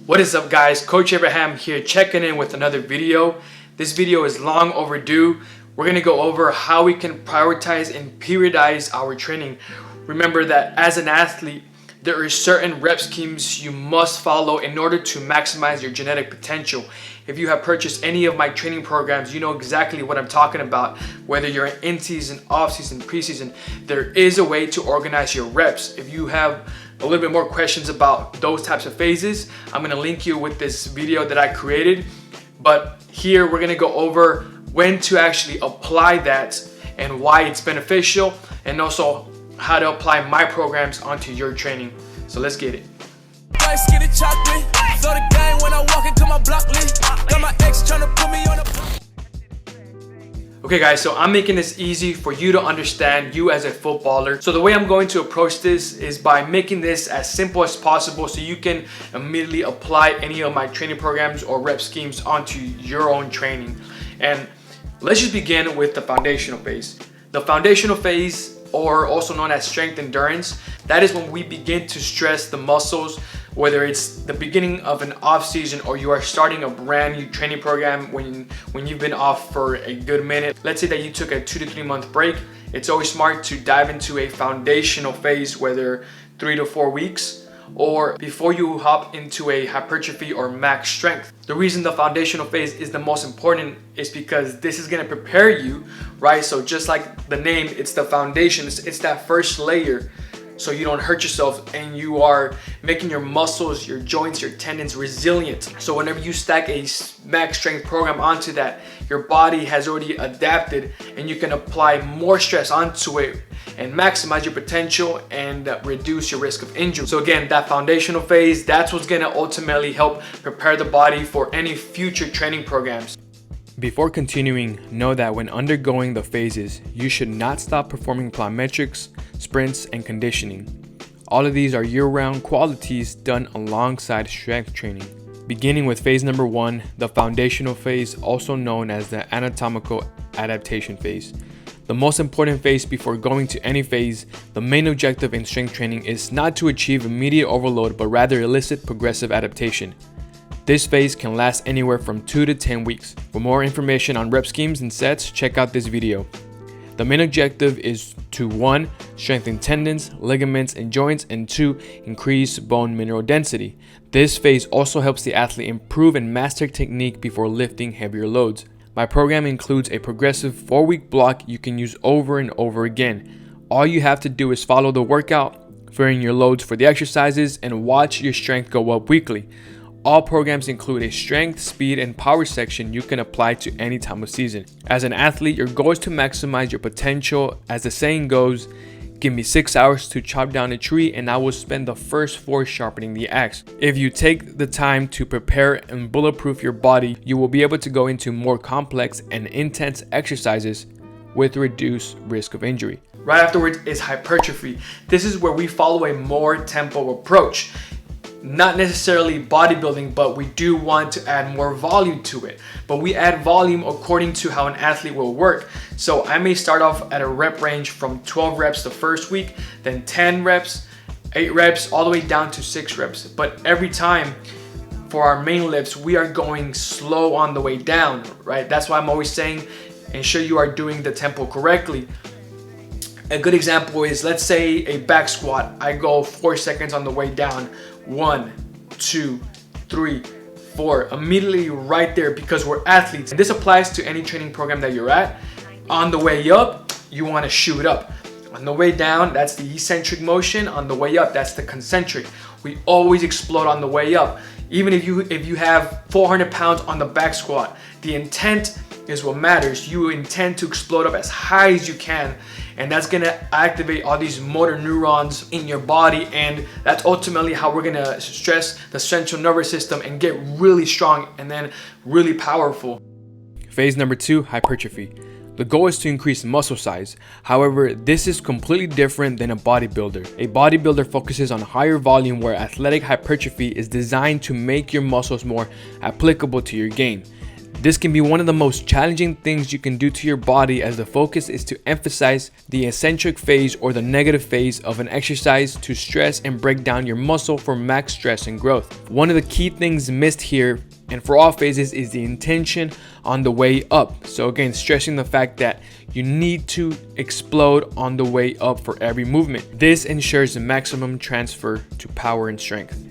What is up, guys? Coach Abraham here, checking in with another video. This video is long overdue. We're going to go over how we can prioritize and periodize our training. Remember that as an athlete, there are certain rep schemes you must follow in order to maximize your genetic potential. If you have purchased any of my training programs, you know exactly what I'm talking about. Whether you're in season, off season, preseason, there is a way to organize your reps. If you have a little bit more questions about those types of phases, I'm gonna link you with this video that I created. But here we're gonna go over when to actually apply that and why it's beneficial, and also how to apply my programs onto your training. So let's get it. Okay guys, so I'm making this easy for you to understand, you as a footballer. So the way I'm going to approach this is by making this as simple as possible so you can immediately apply any of my training programs or rep schemes onto your own training. And let's just begin with the foundational phase. The foundational phase, or also known as strength endurance, that is when we begin to stress the muscles, whether it's the beginning of an off season or you are starting a brand new training program when you've been off for a good minute. Let's say that you took a 2 to 3 month break. It's always smart to dive into a foundational phase, whether 3 to 4 weeks, or before you hop into a hypertrophy or max strength. The reason the foundational phase is the most important is because this is going to prepare you, right? So just like the name, it's the foundation, it's that first layer, so you don't hurt yourself and you are making your muscles, your joints, your tendons resilient. So whenever you stack a max strength program onto that, your body has already adapted and you can apply more stress onto it and maximize your potential and reduce your risk of injury. So again, that foundational phase, that's what's gonna ultimately help prepare the body for any future training programs. Before continuing, know that when undergoing the phases, you should not stop performing plyometrics, sprints, and conditioning. All of these are year-round qualities done alongside strength training. Beginning with phase number 1, the foundational phase, also known as the anatomical adaptation phase. The most important phase before going to any phase, the main objective in strength training is not to achieve immediate overload, but rather elicit progressive adaptation. This phase can last anywhere from 2 to 10 weeks. For more information on rep schemes and sets, check out this video. The main objective is to 1. Strengthen tendons, ligaments, and joints, and 2. Increase bone mineral density. This phase also helps the athlete improve and master technique before lifting heavier loads. My program includes a progressive 4-week block you can use over and over again. All you have to do is follow the workout, varying your loads for the exercises, and watch your strength go up weekly. All programs include a strength, speed, and power section you can apply to any time of season. As an athlete, your goal is to maximize your potential. As the saying goes, give me 6 hours to chop down a tree and I will spend the first 4 sharpening the axe. If you take the time to prepare and bulletproof your body, you will be able to go into more complex and intense exercises with reduced risk of injury. Right afterwards is hypertrophy. This is where we follow a more tempo approach. Not necessarily bodybuilding, but we do want to add more volume to it. But we add volume according to how an athlete will work. So I may start off at a rep range from 12 reps the first week, then 10 reps, 8 reps, all the way down to 6 reps. But every time for our main lifts, we are going slow on the way down, right? That's why I'm always saying, ensure you are doing the tempo correctly. A good example is, let's say a back squat. I go 4 seconds on the way down. 1, 2, 3, 4. Immediately right there, because we're athletes. And this applies to any training program that you're at. On the way up, you want to shoot up. On the way down, that's the eccentric motion. On the way up, that's the concentric. We always explode on the way up. Even if you have 400 pounds on the back squat, the intent is what matters. You intend to explode up as high as you can, and that's gonna activate all these motor neurons in your body, and that's ultimately how we're gonna stress the central nervous system and get really strong and then really powerful. Phase number 2, hypertrophy. The goal is to increase muscle size. However, this is completely different than a bodybuilder. A bodybuilder focuses on higher volume, where athletic hypertrophy is designed to make your muscles more applicable to your game. This can be one of the most challenging things you can do to your body, as the focus is to emphasize the eccentric phase or the negative phase of an exercise to stress and break down your muscle for max stress and growth. One of the key things missed here and for all phases is the intention on the way up. So again, stressing the fact that you need to explode on the way up for every movement. This ensures the maximum transfer to power and strength.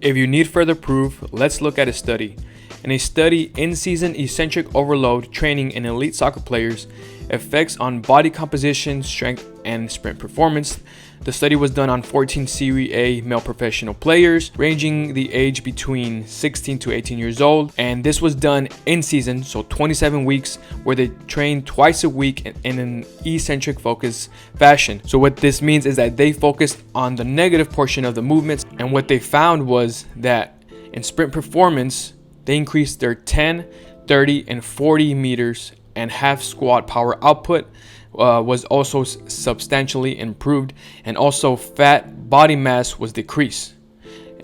If you need further proof, let's look at a study. In a study, in-season eccentric overload training in elite soccer players, effects on body composition, strength, and sprint performance. The study was done on 14 Serie A male professional players, ranging the age between 16 to 18 years old. And this was done in season, so 27 weeks, where they trained twice a week in an eccentric focus fashion. So what this means is that they focused on the negative portion of the movements. And what they found was that in sprint performance, they increased their 10, 30, and 40 meters, and half squat power output was also substantially improved, and also fat body mass was decreased.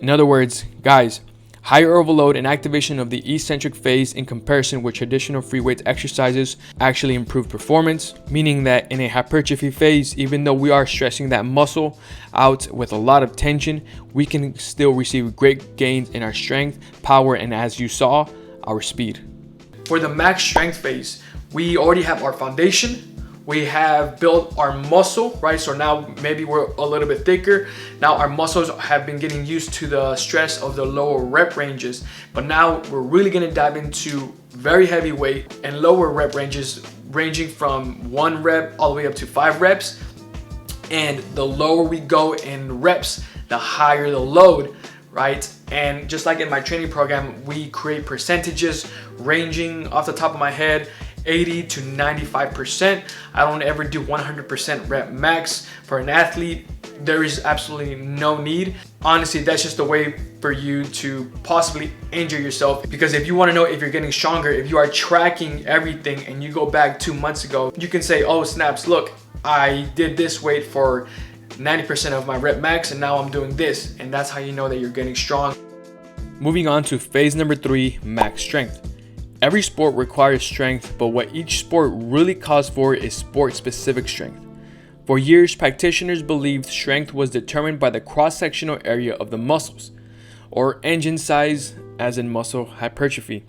In other words, guys, higher overload and activation of the eccentric phase in comparison with traditional free weight exercises actually improved performance, meaning that in a hypertrophy phase, even though we are stressing that muscle out with a lot of tension, we can still receive great gains in our strength, power, and as you saw, our speed. For the max strength phase, we already have our foundation. We have built our muscle, right? So now maybe we're a little bit thicker. Now our muscles have been getting used to the stress of the lower rep ranges. But now we're really gonna dive into very heavy weight and lower rep ranges, ranging from 1 rep all the way up to 5 reps. And the lower we go in reps, the higher the load, right? And just like in my training program, we create percentages ranging off the top of my head, 80 to 95%. I don't ever do 100% rep max. For an athlete, there is absolutely no need. Honestly, that's just a way for you to possibly injure yourself, because if you want to know if you're getting stronger, if you are tracking everything and you go back 2 months ago, you can say, oh snaps, look, I did this weight for 90% of my rep max and now I'm doing this, and that's how you know that you're getting strong. Moving on to phase number 3, max strength. Every sport requires strength, but what each sport really calls for is sport-specific strength. For years, practitioners believed strength was determined by the cross-sectional area of the muscles, or engine size, as in muscle hypertrophy.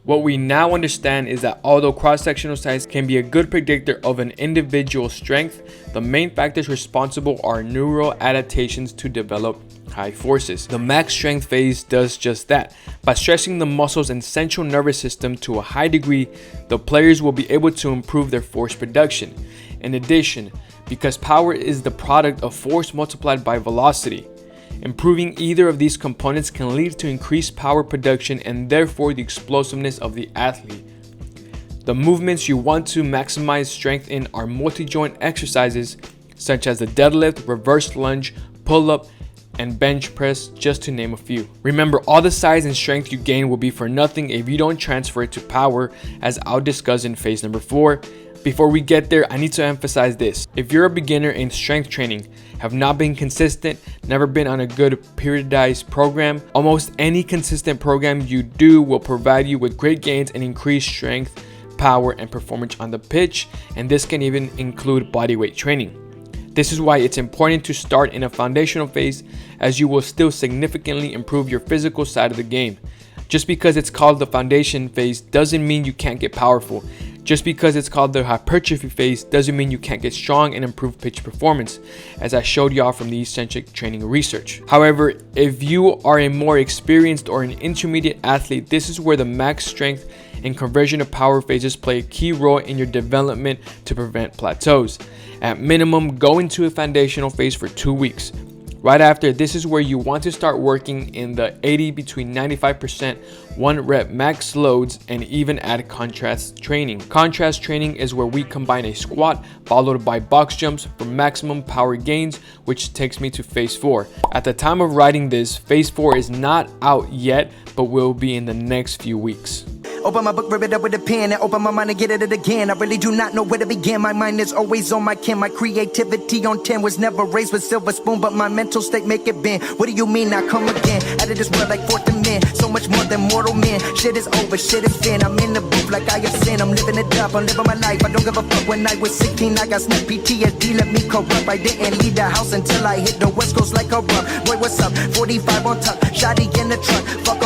What we now understand is that although cross-sectional size can be a good predictor of an individual's strength, the main factors responsible are neural adaptations to develop high forces. The max strength phase does just that. By stressing the muscles and central nervous system to a high degree, the players will be able to improve their force production. In addition, because power is the product of force multiplied by velocity, improving either of these components can lead to increased power production and therefore the explosiveness of the athlete. The movements you want to maximize strength in are multi-joint exercises such as the deadlift, reverse lunge, pull-up, and bench press, just to name a few. Remember, all the size and strength you gain will be for nothing if you don't transfer it to power, as I'll discuss in phase number 4. Before we get there, I need to emphasize this. If you're a beginner in strength training, have not been consistent, never been on a good periodized program, almost any consistent program you do will provide you with great gains and increased strength, power, and performance on the pitch, and this can even include bodyweight training. This is why it's important to start in a foundational phase, as you will still significantly improve your physical side of the game. Just because it's called the foundation phase doesn't mean you can't get powerful. Just because it's called the hypertrophy phase doesn't mean you can't get strong and improve pitch performance, as I showed y'all from the eccentric training research. However, if you are a more experienced or an intermediate athlete, this is where the max strength and conversion of power phases play a key role in your development to prevent plateaus. At minimum, go into a foundational phase for 2 weeks. Right after, this is where you want to start working in the 80 between 95% 1 rep max loads, and even add contrast training. Contrast training is where we combine a squat followed by box jumps for maximum power gains, which takes me to phase 4. At the time of writing this, phase 4 is not out yet, but will be in the next few weeks. Open my book, rip it up with a pen, and open my mind and get at it again. I really do not know where to begin. My mind is always on my kin. My creativity on 10 was never raised with silver spoon, but my mental state make it bend. What do you mean I come again? Out of this world like fourth men, so much more than mortal men. Shit is over, shit is fin. I'm in the booth like I have sin. I'm living it up, I'm living my life. I don't give a fuck. When I was 16, I got snap PTSD, let me corrupt. I didn't leave the house until I hit the West Coast like a rub. Boy, what's up? 45 on top, shotty in the truck. Fuck